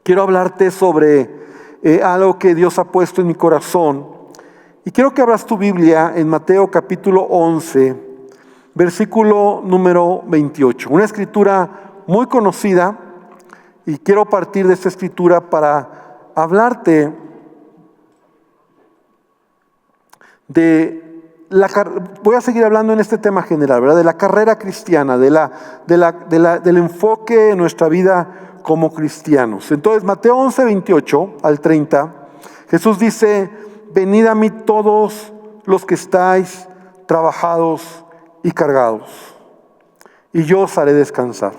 quiero hablarte sobre algo que Dios ha puesto en mi corazón. Y quiero que abras tu Biblia en Mateo capítulo 11, versículo número 28. Una escritura muy conocida, y quiero partir de esta escritura para hablarte voy a seguir hablando en este tema general, ¿verdad? De la carrera cristiana, del enfoque en nuestra vida como cristianos. Entonces, Mateo 11, 28 al 30, Jesús dice: venid a mí todos los que estáis trabajados y cargados, y yo os haré descansar.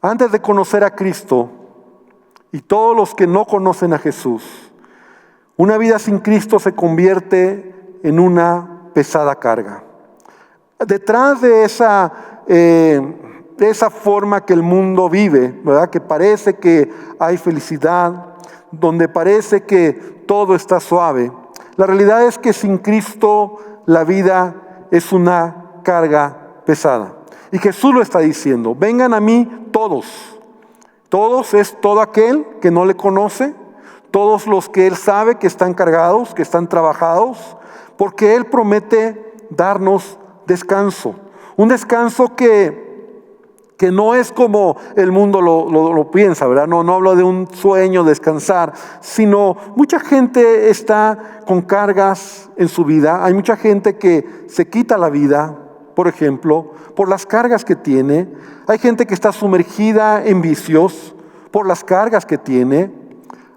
Antes de conocer a Cristo, y todos los que no conocen a Jesús, una vida sin Cristo se convierte en una pesada carga. Detrás de esa forma que el mundo vive, ¿verdad? Que parece que hay felicidad, donde parece que todo está suave. La realidad es que sin Cristo la vida es una carga pesada. Y Jesús lo está diciendo: vengan a mí todos. Todos es todo aquel que no le conoce, todos los que Él sabe que están cargados, que están trabajados, porque Él promete darnos descanso. Un descanso que no es como el mundo lo piensa, ¿verdad? No hablo de un sueño, descansar, sino mucha gente está con cargas en su vida. Hay mucha gente que se quita la vida, por ejemplo, por las cargas que tiene. Hay gente que está sumergida en vicios por las cargas que tiene,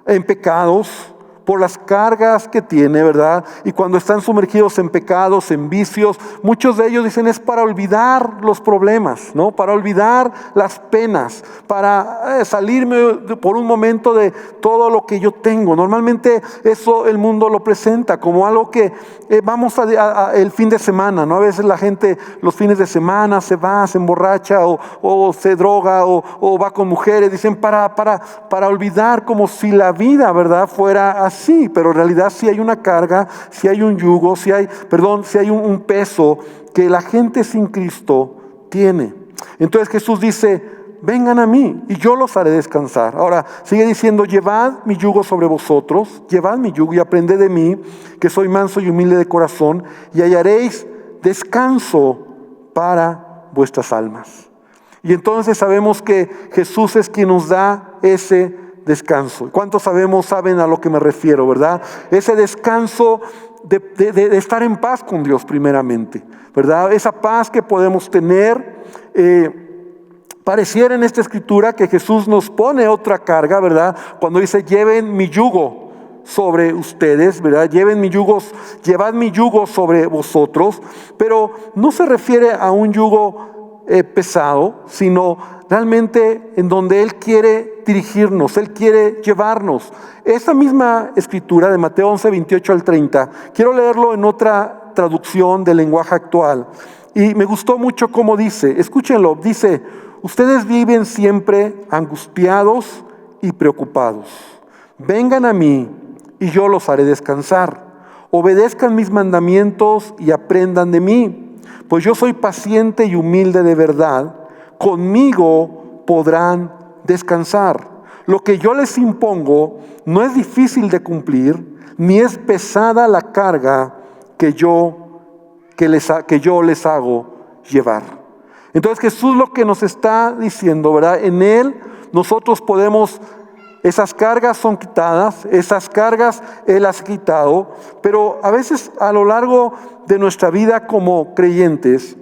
en pecados, por las cargas que tiene, ¿verdad? Y cuando están sumergidos en pecados, en vicios, muchos de ellos dicen es para olvidar los problemas, ¿no? Para olvidar las penas, para salirme por un momento de todo lo que yo tengo. Normalmente eso el mundo lo presenta como algo que vamos el fin de semana, ¿no? A veces la gente los fines de semana se va, se emborracha o se droga o va con mujeres, dicen para olvidar, como si la vida, ¿verdad?, fuera así. Sí, pero en realidad sí hay una carga, sí hay un yugo, sí hay un peso que la gente sin Cristo tiene. Entonces Jesús dice: vengan a mí y yo los haré descansar. Ahora sigue diciendo: llevad mi yugo sobre vosotros, llevad mi yugo y aprended de mí, que soy manso y humilde de corazón, y hallaréis descanso para vuestras almas. Y entonces sabemos que Jesús es quien nos da ese descanso. ¿Cuántos saben a lo que me refiero, verdad? Ese descanso de estar en paz con Dios primeramente, ¿verdad? Esa paz que podemos tener. Pareciera en esta escritura que Jesús nos pone otra carga, ¿verdad? Cuando dice: lleven mi yugo sobre ustedes, ¿verdad? Llevad mi yugo sobre vosotros. Pero no se refiere a un yugo pesado, sino realmente en donde Él quiere dirigirnos, Él quiere llevarnos. Esa misma escritura de Mateo 11, 28 al 30, quiero leerlo en otra traducción del lenguaje actual. Y me gustó mucho cómo dice, escúchenlo, dice: ustedes viven siempre angustiados y preocupados. Vengan a mí y yo los haré descansar. Obedezcan mis mandamientos y aprendan de mí, pues yo soy paciente y humilde de verdad. Conmigo podrán descansar. Lo que yo les impongo no es difícil de cumplir, ni es pesada la carga que yo les hago llevar. Entonces Jesús lo que nos está diciendo, ¿verdad? En Él nosotros podemos, esas cargas son quitadas, esas cargas Él las ha quitado, pero a veces a lo largo de nuestra vida como creyentes,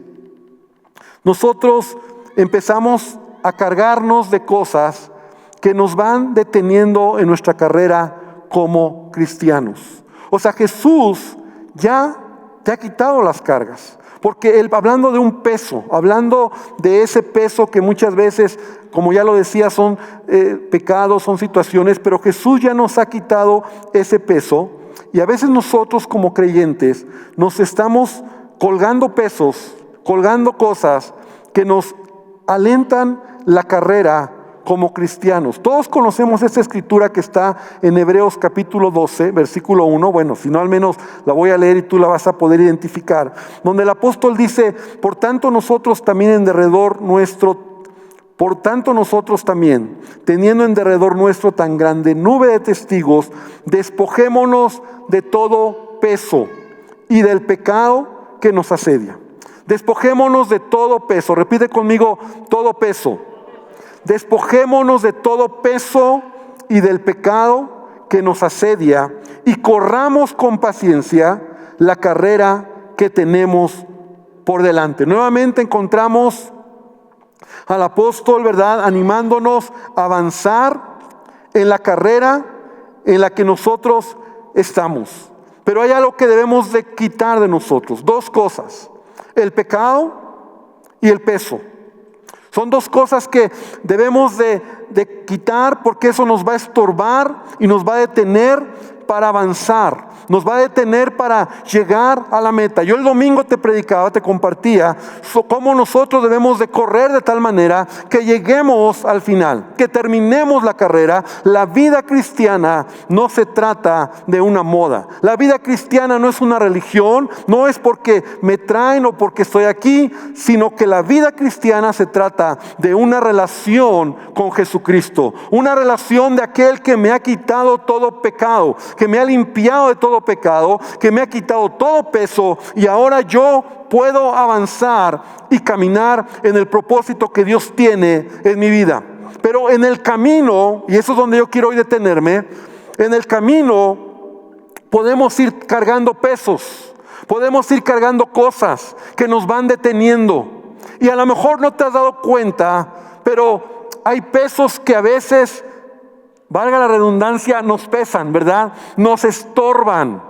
nosotros empezamos a cargarnos de cosas que nos van deteniendo en nuestra carrera como cristianos. O sea, Jesús ya te ha quitado las cargas, porque Él, hablando de un peso, hablando de ese peso que muchas veces, como ya lo decía, son pecados, son situaciones, pero Jesús ya nos ha quitado ese peso. Y a veces nosotros como creyentes nos estamos colgando pesos, colgando cosas que nos alentan la carrera como cristianos. Todos conocemos esta escritura que está en Hebreos capítulo 12, versículo 1. Bueno, si no, al menos la voy a leer y tú la vas a poder identificar. Donde el apóstol dice: por tanto nosotros también en derredor nuestro Por tanto nosotros también, teniendo en derredor nuestro tan grande nube de testigos, despojémonos de todo peso y del pecado que nos asedia. Despojémonos de todo peso. Repite conmigo, todo peso. Despojémonos de todo peso y del pecado que nos asedia y corramos con paciencia la carrera que tenemos por delante. Nuevamente encontramos al apóstol, ¿verdad?, animándonos a avanzar en la carrera en la que nosotros estamos. Pero hay algo que debemos de quitar de nosotros. Dos cosas: el pecado y el peso. Son dos cosas que debemos de quitar, porque eso nos va a estorbar y nos va a detener para avanzar. Nos va a detener para llegar a la meta. Yo el domingo te predicaba, te compartía cómo nosotros debemos de correr de tal manera que lleguemos al final, que terminemos la carrera. La vida cristiana no se trata de una moda. La vida cristiana no es una religión, no es porque me traen o porque estoy aquí, sino que la vida cristiana se trata de una relación con Jesucristo, una relación de aquel que me ha quitado todo pecado, que me ha limpiado de todo pecado, que me ha quitado todo peso, y ahora yo puedo avanzar y caminar en el propósito que Dios tiene en mi vida. Pero en el camino, y eso es donde yo quiero hoy detenerme, en el camino podemos ir cargando pesos, podemos ir cargando cosas que nos van deteniendo, y a lo mejor no te has dado cuenta, pero hay pesos que a veces, valga la redundancia, nos pesan, ¿verdad? Nos estorban.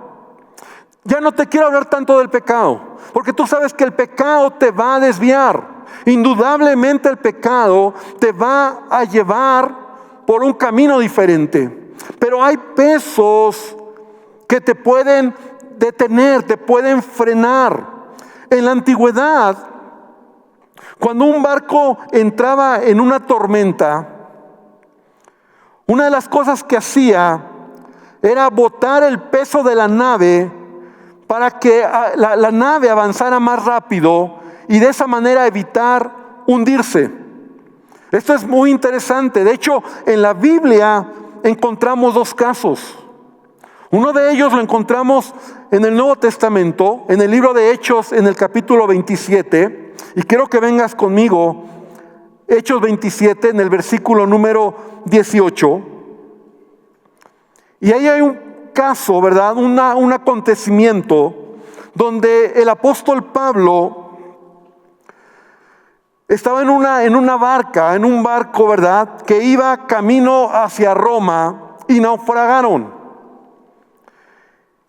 Ya no te quiero hablar tanto del pecado, porque tú sabes que el pecado te va a desviar. Indudablemente el pecado te va a llevar por un camino diferente. Pero hay pesos que te pueden detener, te pueden frenar. En la antigüedad, cuando un barco entraba en una tormenta, una de las cosas que hacía era botar el peso de la nave para que la nave avanzara más rápido y de esa manera evitar hundirse. Esto es muy interesante. De hecho, en la Biblia encontramos dos casos. Uno de ellos lo encontramos en el Nuevo Testamento, en el libro de Hechos, en el capítulo 27. Y quiero que vengas conmigo, Hechos 27, en el versículo número 18. Y ahí hay un caso, ¿verdad? Un acontecimiento donde el apóstol Pablo estaba en una barca, en un barco, ¿verdad?, que iba camino hacia Roma y naufragaron.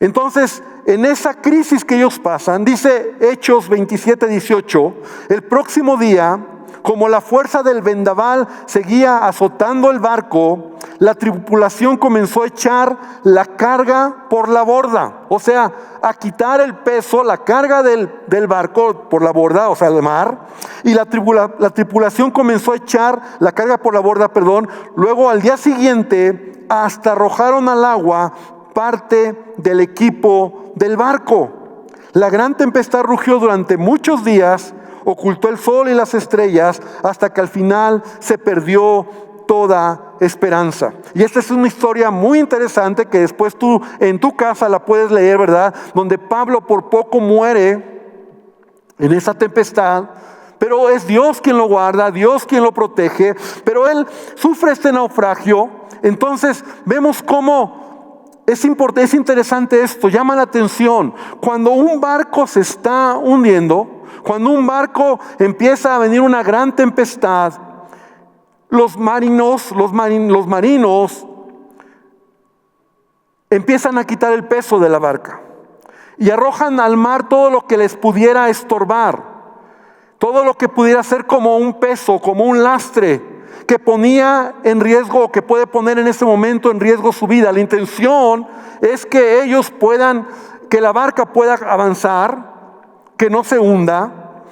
Entonces, en esa crisis que ellos pasan, dice Hechos 27, 18, el próximo día, como la fuerza del vendaval seguía azotando el barco, la tripulación comenzó a echar la carga por la borda. O sea, a quitar el peso, la carga del barco por la borda, o sea, el mar. Y la tripulación comenzó a echar la carga por la borda, Luego al día siguiente hasta arrojaron al agua parte del equipo del barco. La gran tempestad rugió durante muchos días, ocultó el sol y las estrellas, hasta que al final se perdió toda esperanza. Y esta es una historia muy interesante que después tú en tu casa la puedes leer, ¿verdad? Donde Pablo por poco muere en esa tempestad, pero es Dios quien lo guarda, Dios quien lo protege, pero él sufre este naufragio. Entonces vemos cómo es interesante esto, llama la atención. Cuando un barco se está hundiendo, cuando un barco empieza a venir una gran tempestad, los marinos empiezan a quitar el peso de la barca y arrojan al mar todo lo que les pudiera estorbar, todo lo que pudiera ser como un peso, como un lastre que ponía en riesgo, o que puede poner en ese momento en riesgo su vida. La intención es que ellos que la barca pueda avanzar, que no se hunda.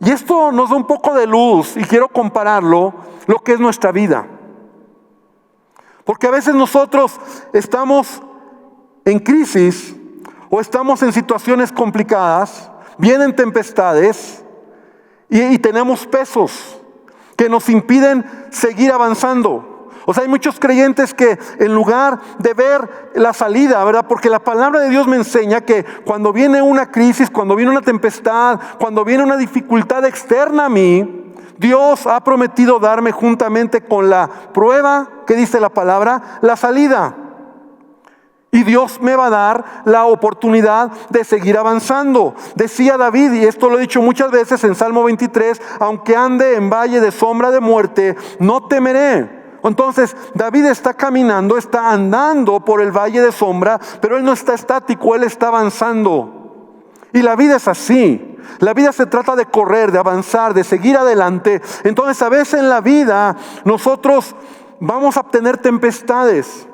Y esto nos da un poco de luz, y quiero compararlo lo que es nuestra vida. Porque a veces nosotros estamos en crisis o estamos en situaciones complicadas, vienen tempestades y tenemos pesos. que nos impiden seguir avanzando. O sea, hay muchos creyentes que en lugar de ver la salida, ¿verdad? Porque la palabra de Dios me enseña que cuando viene una crisis, cuando viene una tempestad, cuando viene una dificultad externa a mí, Dios ha prometido darme juntamente con la prueba, ¿qué dice la palabra? La salida. Y Dios me va a dar la oportunidad de seguir avanzando. Decía David, y esto lo he dicho muchas veces en Salmo 23, aunque ande en valle de sombra de muerte, no temeré. Entonces David está caminando, está andando por el valle de sombra, pero él no está estático, él está avanzando. Y la vida es así. La vida se trata de correr, de avanzar, de seguir adelante. Entonces a veces en la vida nosotros vamos a tener tempestades.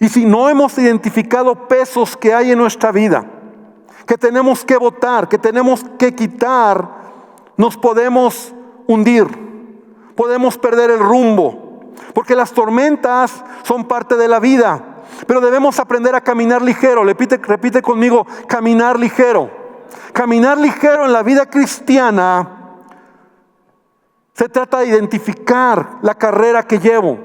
Y si no hemos identificado pesos que hay en nuestra vida, que tenemos que botar, que tenemos que quitar, nos podemos hundir. Podemos perder el rumbo, porque las tormentas son parte de la vida, pero debemos aprender a caminar ligero. Repite conmigo, caminar ligero. Caminar ligero en la vida cristiana se trata de identificar la carrera que llevo.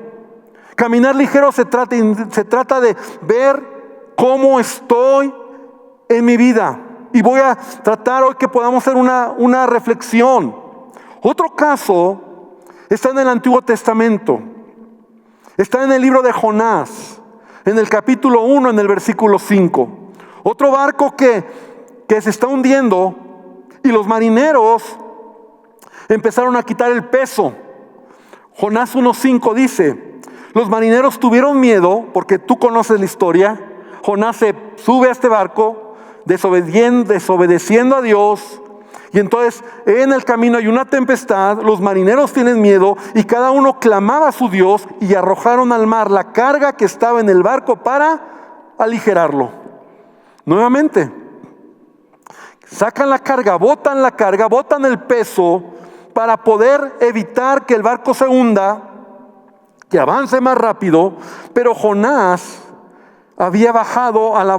Caminar ligero se trata de ver cómo estoy en mi vida. Y voy a tratar hoy que podamos hacer una reflexión. Otro caso está en el Antiguo Testamento. Está en el libro de Jonás, en el capítulo 1, en el versículo 5. Otro barco que se está hundiendo y los marineros empezaron a quitar el peso. Jonás 1:5 dice, los marineros tuvieron miedo, porque tú conoces la historia. Jonás se sube a este barco, desobedeciendo a Dios. Y entonces en el camino hay una tempestad, los marineros tienen miedo y cada uno clamaba a su Dios y arrojaron al mar la carga que estaba en el barco para aligerarlo. Nuevamente, sacan la carga, botan el peso para poder evitar que el barco se hunda, que avance más rápido. Pero Jonás había bajado a la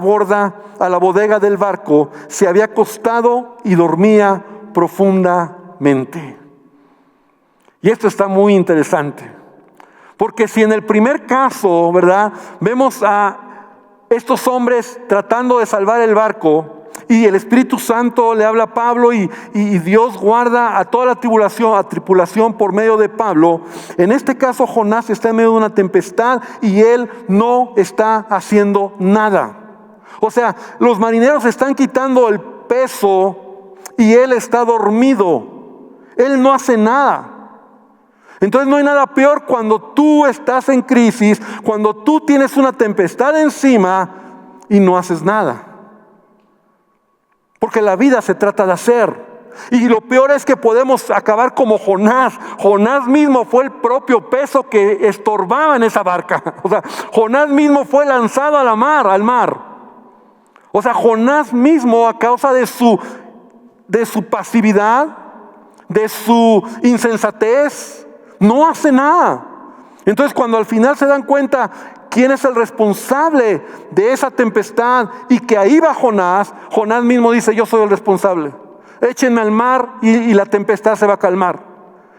bodega del barco, se había acostado y dormía profundamente. Y esto está muy interesante, porque si en el primer caso, ¿verdad?, vemos a estos hombres tratando de salvar el barco, y el Espíritu Santo le habla a Pablo y Dios guarda a toda la tripulación por medio de Pablo. En este caso Jonás está en medio de una tempestad y él no está haciendo nada. O sea, los marineros están quitando el peso y él está dormido. Él no hace nada. Entonces no hay nada peor cuando tú estás en crisis, cuando tú tienes una tempestad encima y no haces nada. Porque la vida se trata de hacer. Y lo peor es que podemos acabar como Jonás. Jonás mismo fue el propio peso que estorbaba en esa barca. O sea, Jonás mismo fue lanzado al mar. O sea, Jonás mismo, a causa de su pasividad, de su insensatez, no hace nada. Entonces cuando al final se dan cuenta quién es el responsable de esa tempestad y que ahí va Jonás mismo dice, yo soy el responsable. Échenme al mar y la tempestad se va a calmar.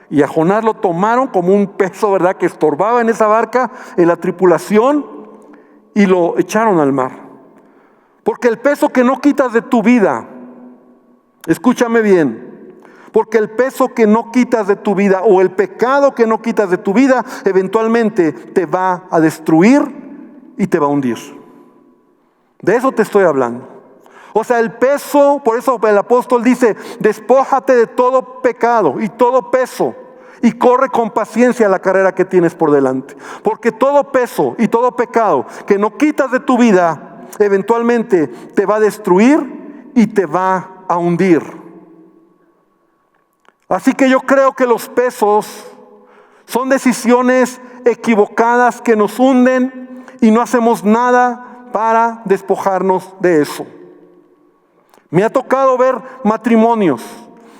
Y a Jonás lo tomaron como un peso, ¿verdad?, que estorbaba en esa barca, en la tripulación, y lo echaron al mar. Porque el peso que no quitas de tu vida, escúchame bien, porque el peso que no quitas de tu vida o el pecado que no quitas de tu vida eventualmente te va a destruir y te va a hundir. De eso te estoy hablando. O sea, el peso, por eso el apóstol dice, despójate de todo pecado y todo peso y corre con paciencia la carrera que tienes por delante. Porque todo peso y todo pecado que no quitas de tu vida eventualmente te va a destruir y te va a hundir. Así que yo creo que los pesos son decisiones equivocadas que nos hunden y no hacemos nada para despojarnos de eso. Me ha tocado ver matrimonios,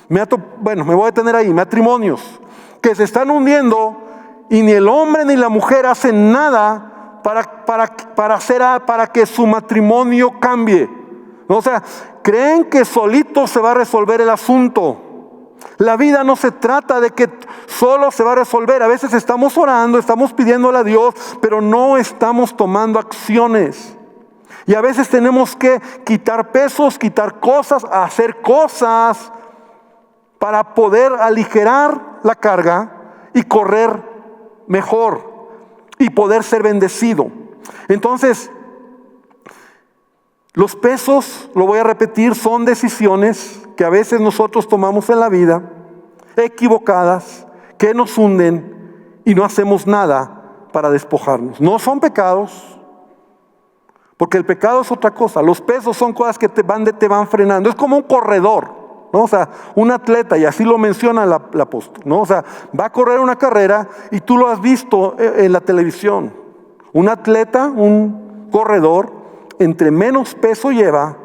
me voy a detener ahí, matrimonios que se están hundiendo y ni el hombre ni la mujer hacen nada para que su matrimonio cambie. O sea, creen que solito se va a resolver el asunto. La vida no se trata de que solo se va a resolver. A veces estamos orando, estamos pidiéndole a Dios, pero no estamos tomando acciones. Y a veces tenemos que quitar pesos, quitar cosas, hacer cosas para poder aligerar la carga y correr mejor y poder ser bendecido. Entonces, los pesos, lo voy a repetir, son decisiones que a veces nosotros tomamos en la vida, equivocadas, que nos hunden y no hacemos nada para despojarnos. No son pecados, porque el pecado es otra cosa. Los pesos son cosas que te van frenando. Es como un corredor, ¿no? O sea, un atleta, y así lo menciona el apóstol, ¿no? O sea, va a correr una carrera y tú lo has visto en la televisión. Un atleta, un corredor, entre menos peso lleva,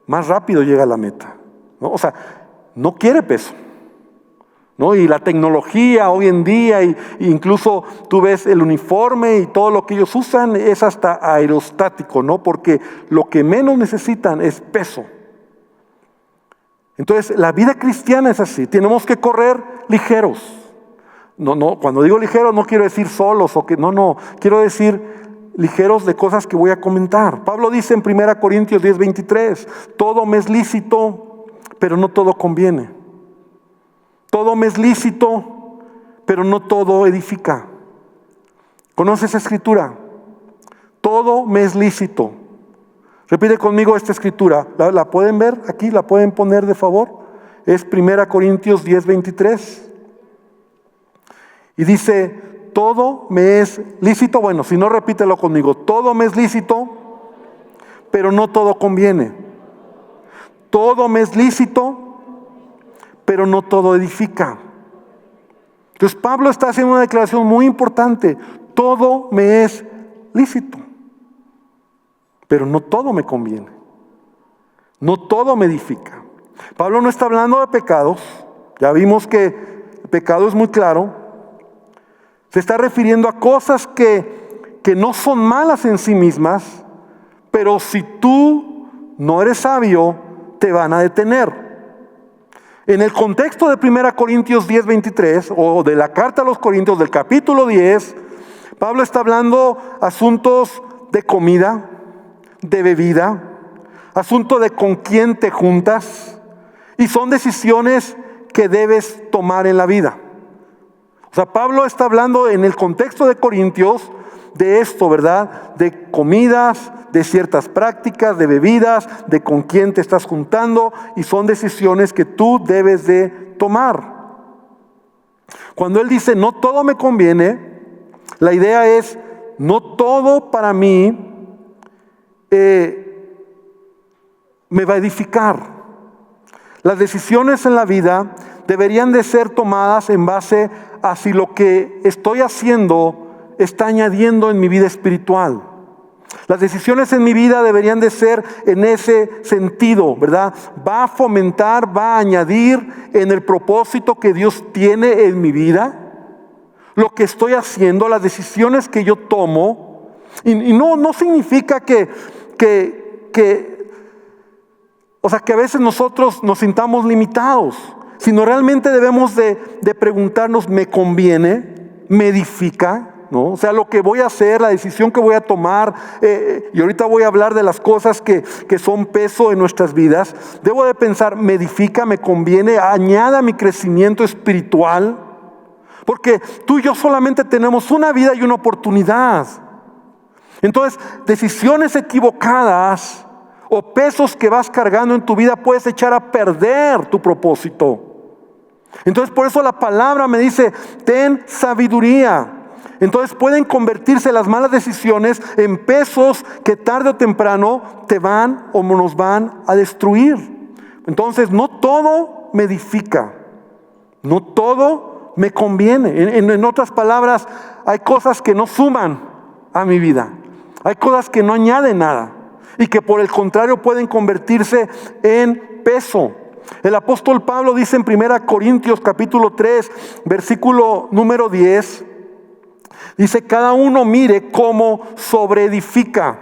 más rápido llega a la meta, ¿no? O sea, no quiere peso, ¿no? Y la tecnología hoy en día, incluso tú ves el uniforme y todo lo que ellos usan es hasta aerostático, ¿no? Porque lo que menos necesitan es peso. Entonces, la vida cristiana es así. Tenemos que correr ligeros. No, cuando digo ligeros no quiero decir solos no, quiero decir ligeros de cosas que voy a comentar. Pablo dice en 1 Corintios 10:23, todo me es lícito, pero no todo conviene. Todo me es lícito, pero no todo edifica. ¿Conoces esa escritura? Todo me es lícito. Repite conmigo esta escritura. ¿La pueden ver aquí? ¿La pueden poner de favor? Es 1 Corintios 10:23. Y dice, todo me es lícito. Bueno, si no, repítelo conmigo. Todo me es lícito, pero no todo conviene. Todo me es lícito, pero no todo edifica. Entonces Pablo está haciendo una declaración muy importante. Todo me es lícito, pero no todo me conviene. No todo me edifica. Pablo no está hablando de pecados. Ya vimos que el pecado es muy claro. Se está refiriendo a cosas que no son malas en sí mismas, pero si tú no eres sabio, te van a detener. En el contexto de 1 Corintios 10:23, o de la carta a los Corintios del capítulo 10, Pablo está hablando asuntos de comida, de bebida, asunto de con quién te juntas, y son decisiones que debes tomar en la vida. O sea, Pablo está hablando en el contexto de Corintios de esto, ¿verdad? De comidas, de ciertas prácticas, de bebidas, de con quién te estás juntando, y son decisiones que tú debes de tomar. Cuando él dice no todo me conviene, la idea es no todo para mí me va a edificar. Las decisiones en la vida deberían de ser tomadas en base a si lo que estoy haciendo está añadiendo en mi vida espiritual. Las decisiones en mi vida deberían de ser en ese sentido, ¿verdad? Va a fomentar, va a añadir en el propósito que Dios tiene en mi vida. Lo que estoy haciendo, las decisiones que yo tomo, y no significa que a veces nosotros nos sintamos limitados, sino realmente debemos de preguntarnos, ¿me conviene? ¿Me edifica? ¿No? O sea, lo que voy a hacer, la decisión que voy a tomar, y ahorita voy a hablar de las cosas que son peso en nuestras vidas. Debo de pensar, ¿me edifica? ¿Me conviene? ¿Añade a mi crecimiento espiritual? Porque tú y yo solamente tenemos una vida y una oportunidad. Entonces, decisiones equivocadas o pesos que vas cargando en tu vida puedes echar a perder tu propósito. Entonces, por eso la palabra me dice, ten sabiduría. Entonces pueden convertirse las malas decisiones en pesos que tarde o temprano te van o nos van a destruir. Entonces no todo me edifica, no todo me conviene. En otras palabras, hay cosas que no suman a mi vida, hay cosas que no añaden nada y que por el contrario pueden convertirse en peso. El apóstol Pablo dice en 1 Corintios capítulo 3, versículo número 10, dice, cada uno mire cómo sobreedifica.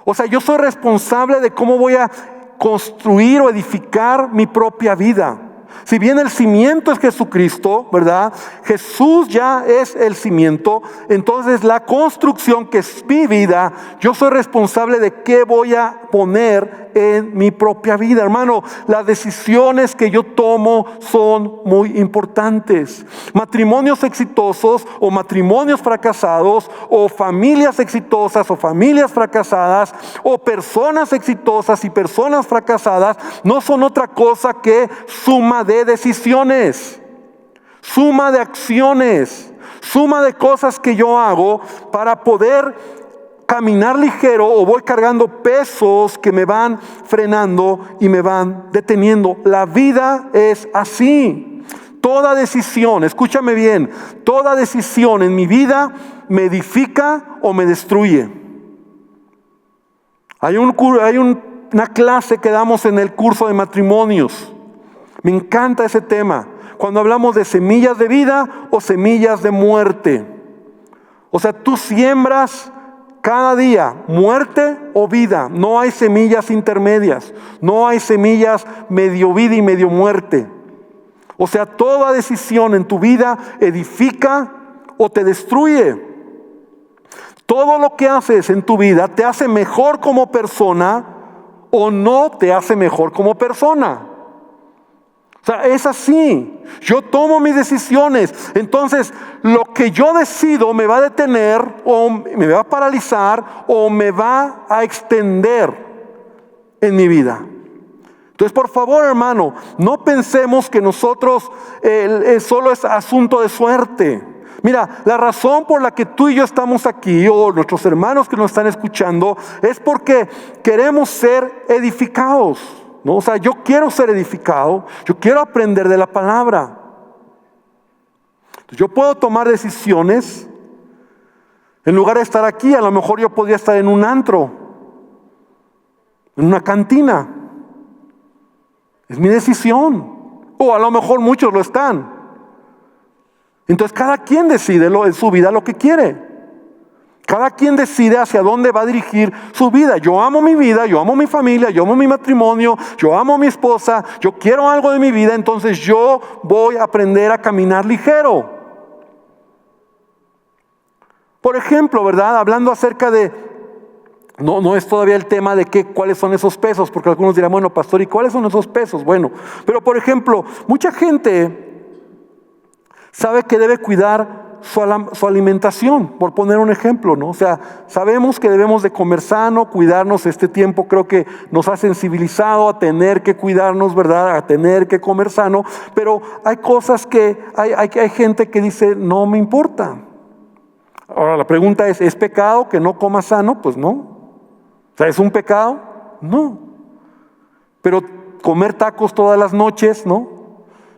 O sea, yo soy responsable de cómo voy a construir o edificar mi propia vida. Si bien el cimiento es Jesucristo, ¿verdad? Jesús ya es el cimiento. Entonces la construcción, que es mi vida, yo soy responsable de qué voy a poner en mi propia vida. Hermano, las decisiones que yo tomo son muy importantes. Matrimonios exitosos o matrimonios fracasados, o familias exitosas o familias fracasadas, o personas exitosas y personas fracasadas, no son otra cosa que suma de decisiones, suma de acciones, suma de cosas que yo hago para poder caminar ligero, o voy cargando pesos que me van frenando y me van deteniendo. La vida es así. Toda decisión, escúchame bien, toda decisión en mi vida me edifica o me destruye. Hay una clase que damos en el curso de matrimonios. Me encanta ese tema. Cuando hablamos de semillas de vida o semillas de muerte. O sea, tú siembras cada día muerte o vida. No hay semillas intermedias. No hay semillas medio vida y medio muerte. O sea, toda decisión en tu vida edifica o te destruye. Todo lo que haces en tu vida te hace mejor como persona o no te hace mejor como persona. O sea, es así. Yo tomo mis decisiones. Entonces, lo que yo decido me va a detener, o me va a paralizar, o me va a extender en mi vida. Entonces, por favor, hermano, no pensemos que nosotros solo es asunto de suerte. Mira, la razón por la que tú y yo estamos aquí, o nuestros hermanos que nos están escuchando, es porque queremos ser edificados, ¿no? O sea, yo quiero ser edificado, yo quiero aprender de la palabra. Entonces, yo puedo tomar decisiones. En lugar de estar aquí, a lo mejor yo podría estar en un antro, en una cantina. Es mi decisión. O a lo mejor muchos lo están. Entonces cada quien decide en su vida lo que quiere. Cada quien decide hacia dónde va a dirigir su vida. Yo amo mi vida, yo amo mi familia, yo amo mi matrimonio, yo amo a mi esposa, yo quiero algo de mi vida, entonces yo voy a aprender a caminar ligero. Por ejemplo, ¿verdad? Hablando acerca de, no es todavía el tema de cuáles son esos pesos, porque algunos dirán, bueno, pastor, ¿y cuáles son esos pesos? Bueno, pero por ejemplo, mucha gente sabe que debe cuidar su alimentación, por poner un ejemplo, ¿no? O sea, sabemos que debemos de comer sano, cuidarnos. Este tiempo creo que nos ha sensibilizado a tener que cuidarnos, ¿verdad? A tener que comer sano, pero hay cosas que hay gente que dice, no me importa. Ahora la pregunta ¿es pecado que no coma sano? Pues no. O sea, ¿es un pecado? No. Pero comer tacos todas las noches, ¿no?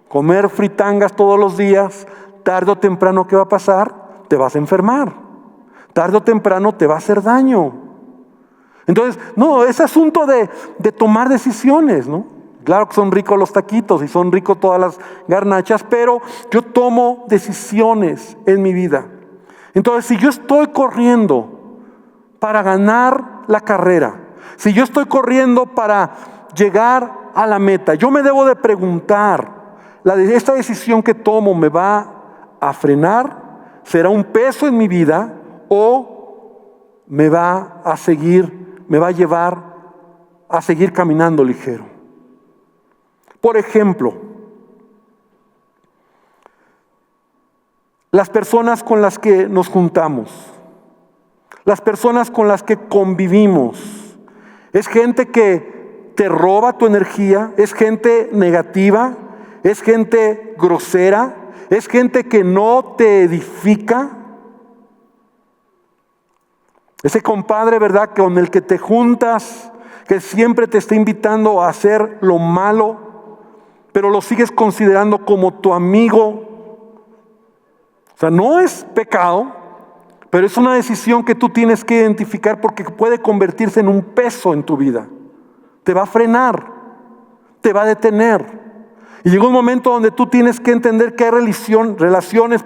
Comer fritangas todos los días, tarde o temprano, ¿qué va a pasar? Te vas a enfermar. Tarde o temprano te va a hacer daño. Entonces, no, es asunto de tomar decisiones, ¿no? Claro que son ricos los taquitos y son ricos todas las garnachas, pero yo tomo decisiones en mi vida. Entonces, si yo estoy corriendo para ganar la carrera, si yo estoy corriendo para llegar a la meta, yo me debo de preguntar, ¿esta decisión que tomo me va a frenar? ¿Será un peso en mi vida? ¿O me va a llevar a seguir caminando ligero? Por ejemplo, las personas con las que nos juntamos, las personas con las que convivimos, es gente que te roba tu energía, es gente negativa, es gente grosera, es gente que no te edifica. Ese compadre, ¿verdad?, con el que te juntas, que siempre te está invitando a hacer lo malo, pero lo sigues considerando como tu amigo. O sea, no es pecado, pero es una decisión que tú tienes que identificar, porque puede convertirse en un peso en tu vida. Te va a frenar, te va a detener. Y llega un momento donde tú tienes que entender que hay relaciones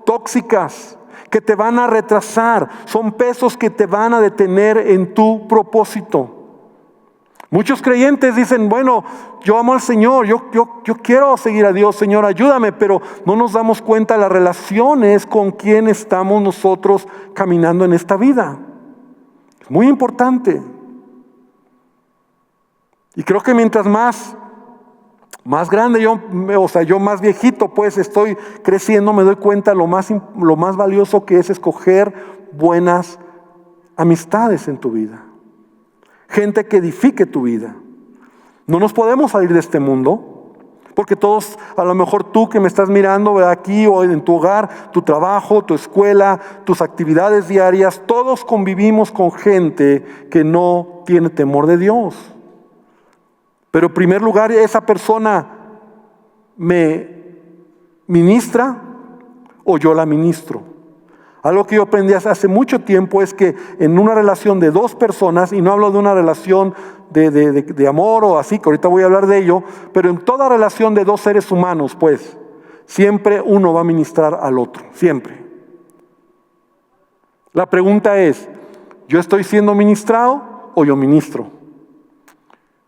tóxicas que te van a retrasar. Son pesos que te van a detener en tu propósito. Muchos creyentes dicen, bueno, yo amo al Señor, yo quiero seguir a Dios, Señor, ayúdame, pero no nos damos cuenta de las relaciones con quien estamos nosotros caminando en esta vida. Es muy importante. Y creo que mientras más grande yo más viejito, pues estoy creciendo, me doy cuenta lo más valioso que es escoger buenas amistades en tu vida. Gente que edifique tu vida. No nos podemos salir de este mundo, porque todos, a lo mejor tú que me estás mirando, ¿verdad? Aquí o en tu hogar, tu trabajo, tu escuela, tus actividades diarias, todos convivimos con gente que no tiene temor de Dios. Pero en primer lugar, esa persona me ministra o yo la ministro. Algo que yo aprendí hace mucho tiempo es que en una relación de dos personas, y no hablo de una relación de amor o así, que ahorita voy a hablar de ello, pero en toda relación de dos seres humanos, pues, siempre uno va a ministrar al otro, siempre. La pregunta es, ¿yo estoy siendo ministrado o yo ministro?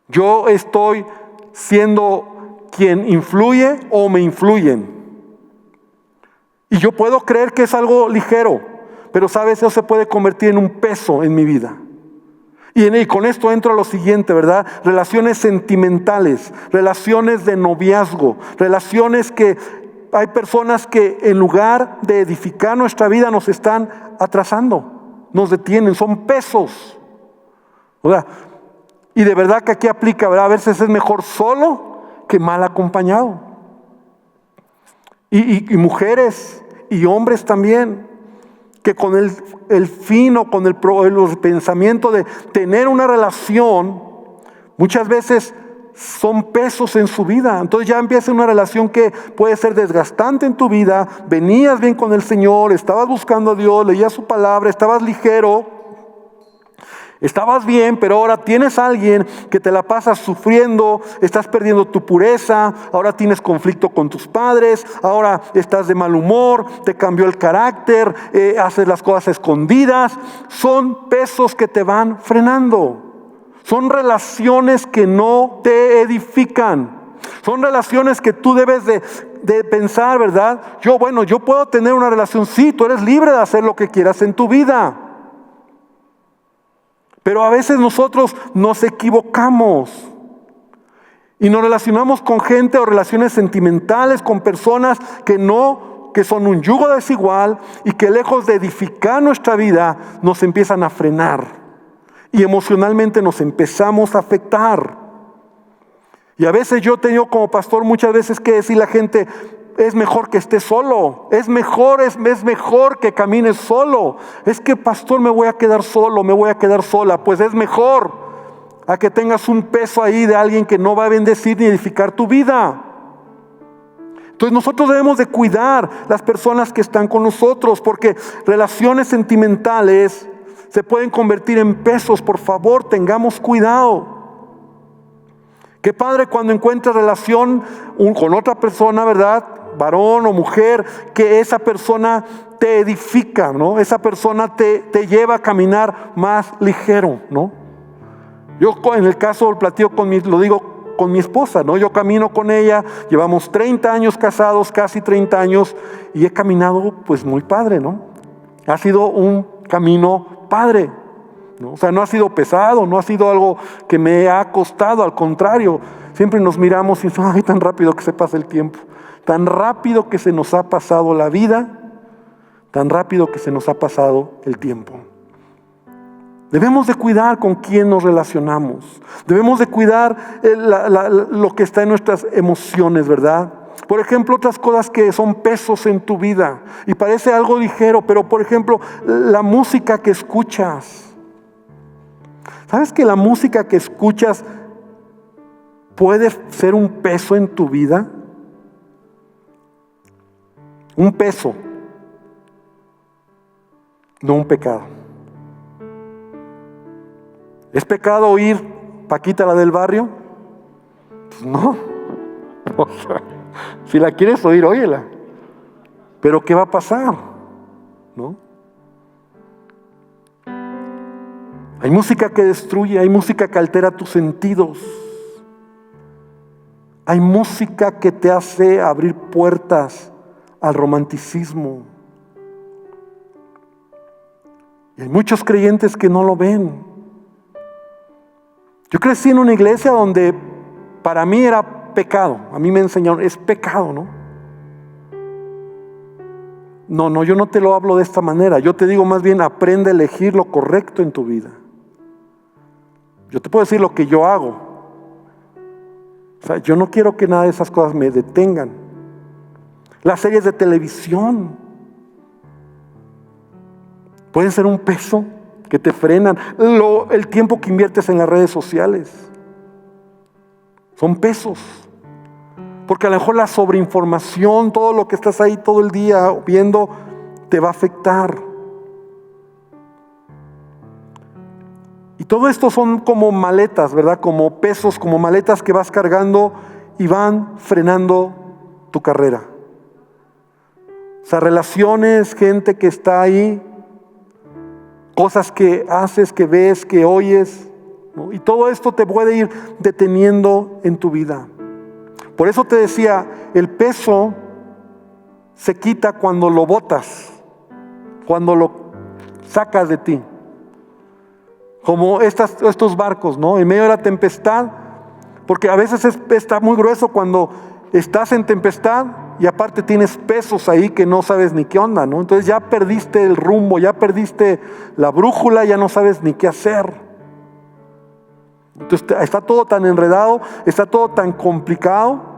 ¿Yo estoy siendo quien influye o me influyen? Y yo puedo creer que es algo ligero, pero sabes, eso se puede convertir en un peso en mi vida. Y con esto entro a lo siguiente, ¿verdad? Relaciones sentimentales, relaciones de noviazgo, relaciones que hay personas que en lugar de edificar nuestra vida nos están atrasando, nos detienen, son pesos. ¿Verdad? Y de verdad que aquí aplica, ¿verdad? A veces es mejor solo que mal acompañado. Y mujeres y hombres también, que con el fin o con el pensamiento de tener una relación, muchas veces son pesos en su vida. Entonces ya empieza una relación que puede ser desgastante en tu vida. Venías bien con el Señor, estabas buscando a Dios, leías su palabra, estabas ligero, estabas bien, pero ahora tienes a alguien que te la pasas sufriendo, estás perdiendo tu pureza, ahora tienes conflicto con tus padres, ahora estás de mal humor, te cambió el carácter, haces las cosas escondidas. Son pesos que te van frenando. Son relaciones que no te edifican. Son relaciones que tú debes de pensar, ¿verdad? Yo puedo tener una relación, sí, tú eres libre de hacer lo que quieras en tu vida. Pero a veces nosotros nos equivocamos y nos relacionamos con gente o relaciones sentimentales con personas que son un yugo desigual y que lejos de edificar nuestra vida nos empiezan a frenar y emocionalmente nos empezamos a afectar. Y a veces yo he tenido como pastor muchas veces que decirle a la gente, es mejor que estés solo, es mejor que camines solo. Es que pastor, me voy a quedar solo, me voy a quedar sola. Pues es mejor a que tengas un peso ahí de alguien que no va a bendecir ni edificar tu vida. Entonces nosotros debemos de cuidar las personas que están con nosotros, porque relaciones sentimentales se pueden convertir en pesos. Por favor, tengamos cuidado. Qué padre cuando encuentras relación con otra persona, ¿verdad? Varón o mujer, que esa persona te edifica, ¿no? Esa persona te lleva a caminar más ligero, ¿no? Yo en el caso lo digo con mi esposa, ¿no? Yo camino con ella, llevamos 30 años casados, casi 30 años, y he caminado pues muy padre, ¿no? Ha sido un camino padre, ¿no? O sea, no ha sido pesado, no ha sido algo que me ha costado, al contrario, siempre nos miramos y ay, tan rápido que se pasa el tiempo. Tan rápido que se nos ha pasado la vida, tan rápido que se nos ha pasado el tiempo. Debemos de cuidar con quién nos relacionamos. Debemos de cuidar lo que está en nuestras emociones, ¿verdad? Por ejemplo, otras cosas que son pesos en tu vida. Y parece algo ligero, pero por ejemplo, la música que escuchas. ¿Sabes que la música que escuchas puede ser un peso en tu vida? Un peso, no un pecado. ¿Es pecado oír Paquita la del barrio? Pues no. O sea, si la quieres oír, óyela. Pero ¿qué va a pasar? ¿No? Hay música que destruye, hay música que altera tus sentidos. Hay música que te hace abrir puertas al romanticismo. Y hay muchos creyentes que no lo ven. Yo crecí en una iglesia donde para mí era pecado. A mí me enseñaron, es pecado, ¿no? No, yo no te lo hablo de esta manera. Yo te digo más bien, aprende a elegir lo correcto en tu vida. Yo te puedo decir lo que yo hago. O sea, yo no quiero que nada de esas cosas me detengan. Las series de televisión pueden ser un peso que te frenan. El tiempo que inviertes en las redes sociales son pesos. Porque a lo mejor la sobreinformación, todo lo que estás ahí todo el día viendo, te va a afectar. Y todo esto son como maletas, ¿verdad? Como pesos, como maletas que vas cargando y van frenando tu carrera. O sea, relaciones, gente que está ahí, cosas que haces, que ves, que oyes, ¿no? Y todo esto te puede ir deteniendo en tu vida. Por eso te decía, el peso se quita cuando lo botas, cuando lo sacas de ti. Como estos barcos, ¿no? En medio de la tempestad, porque a veces está muy grueso cuando estás en tempestad y aparte tienes pesos ahí que no sabes ni qué onda, ¿no? Entonces ya perdiste el rumbo, ya perdiste la brújula, ya no sabes ni qué hacer. Entonces está todo tan enredado, está todo tan complicado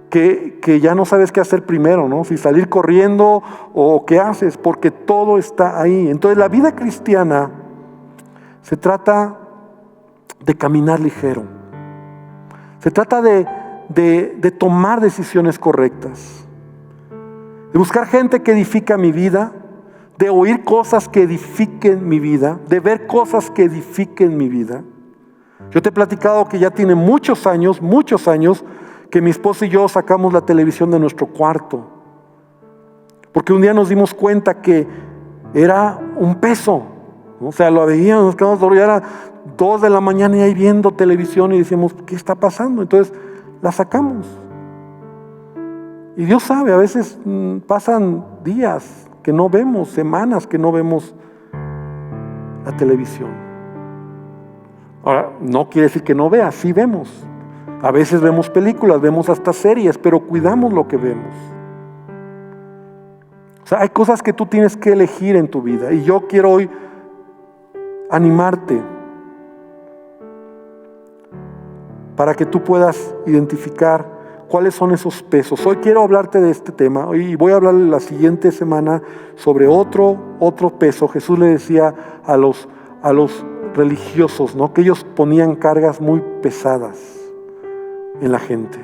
que ya no sabes qué hacer primero, ¿no? Si salir corriendo o qué haces, porque todo está ahí. Entonces la vida cristiana se trata de caminar ligero. Se trata de tomar decisiones correctas. De buscar gente que edifica mi vida. De oír cosas que edifiquen mi vida. De ver cosas que edifiquen mi vida. Yo te he platicado que ya tiene muchos años, que mi esposa y yo sacamos la televisión de nuestro cuarto. Porque un día nos dimos cuenta que era un peso. O sea, lo veíamos, nos quedamos dormidos, era 2 de la mañana y ahí viendo televisión y decíamos, ¿qué está pasando? Entonces la sacamos. Y Dios sabe, a veces pasan días que no vemos, semanas que no vemos la televisión. Ahora, no quiere decir que no veas, sí vemos. A veces vemos películas, vemos hasta series, pero cuidamos lo que vemos. O sea, hay cosas que tú tienes que elegir en tu vida. Y yo quiero hoy animarte para que tú puedas identificar cuáles son esos pesos. Hoy quiero hablarte de este tema y voy a hablar la siguiente semana sobre otro peso. Jesús le decía a los religiosos, ¿no? Que ellos ponían cargas muy pesadas en la gente.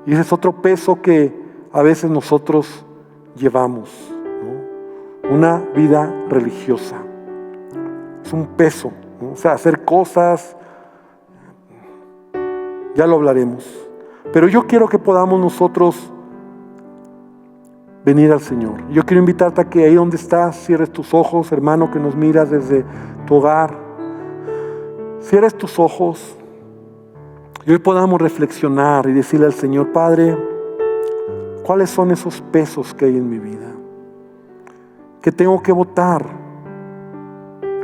Y ese es otro peso que a veces nosotros llevamos, ¿no? Una vida religiosa. Es un peso, ¿no? O sea, hacer cosas, ya lo hablaremos. Pero yo quiero que podamos nosotros venir al Señor. Yo quiero invitarte a que ahí donde estás, cierres tus ojos, hermano que nos miras desde tu hogar. Cierres tus ojos y hoy podamos reflexionar y decirle al Señor, Padre, ¿cuáles son esos pesos que hay en mi vida? Que tengo que botar,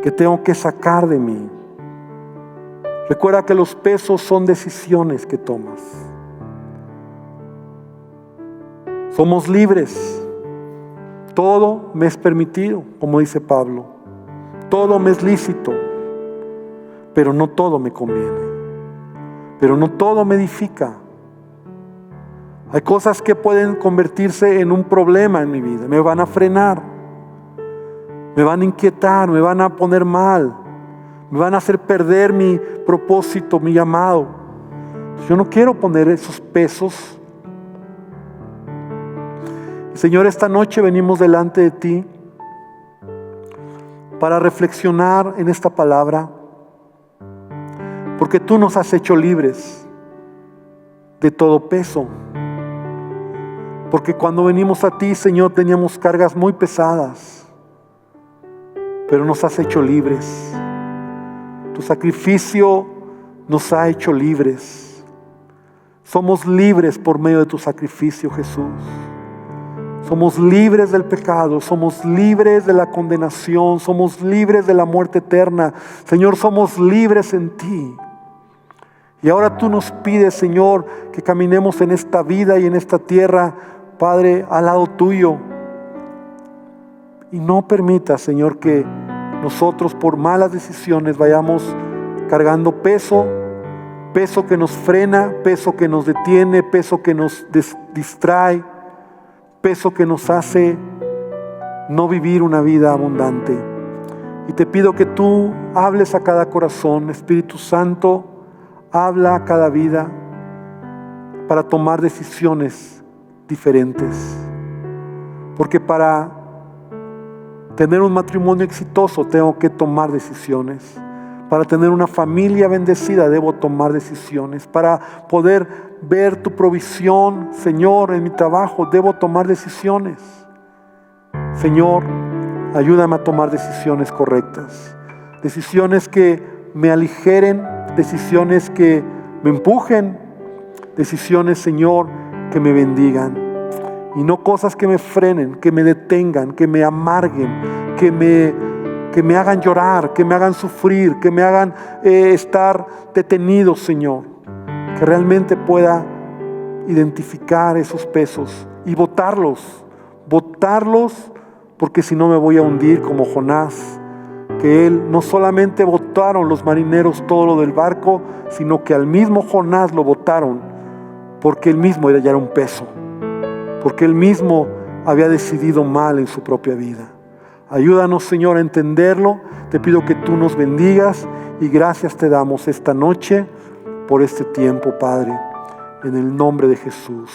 que tengo que sacar de mí. Recuerda que los pesos son decisiones que tomas. Somos libres. Todo me es permitido, como dice Pablo. Todo me es lícito, pero no todo me conviene. Pero no todo me edifica. Hay cosas que pueden convertirse en un problema en mi vida. Me van a frenar, me van a inquietar, me van a poner mal, me van a hacer perder mi propósito, mi llamado. Yo no quiero poner esos pesos. Señor, esta noche venimos delante de ti para reflexionar en esta palabra, porque tú nos has hecho libres de todo peso. Porque cuando venimos a ti, Señor, teníamos cargas muy pesadas. pero nos has hecho libres. Tu sacrificio nos ha hecho libres. Somos libres por medio de tu sacrificio, Jesús. Somos libres del pecado, somos libres de la condenación, somos libres de la muerte eterna. Señor, somos libres en ti. Y ahora tú nos pides, Señor, que caminemos en esta vida y en esta tierra, Padre, al lado tuyo. Y no permitas, Señor, que nosotros por malas decisiones vayamos cargando peso que nos frena, peso que nos detiene, peso que nos distrae, peso que nos hace no vivir una vida abundante. Y te pido que tú hables a cada corazón, Espíritu Santo, habla a cada vida para tomar decisiones diferentes. Porque para tener un matrimonio exitoso tengo que tomar decisiones. Para tener una familia bendecida debo tomar decisiones. Para poder ver tu provisión, Señor, en mi trabajo, debo tomar decisiones. Señor, ayúdame a tomar decisiones correctas. Decisiones que me aligeren, decisiones que me empujen, decisiones, Señor, que me bendigan. Y no cosas que me frenen, que me detengan, que me amarguen, que me hagan llorar, que me hagan sufrir, que me hagan estar detenido, Señor. Que realmente pueda identificar esos pesos y botarlos, porque si no me voy a hundir como Jonás, que él no solamente botaron los marineros todo lo del barco, sino que al mismo Jonás lo botaron, porque él mismo ya era un peso, porque él mismo había decidido mal en su propia vida. Ayúdanos, Señor, a entenderlo. Te pido que tú nos bendigas y gracias te damos esta noche por este tiempo, Padre, en el nombre de Jesús.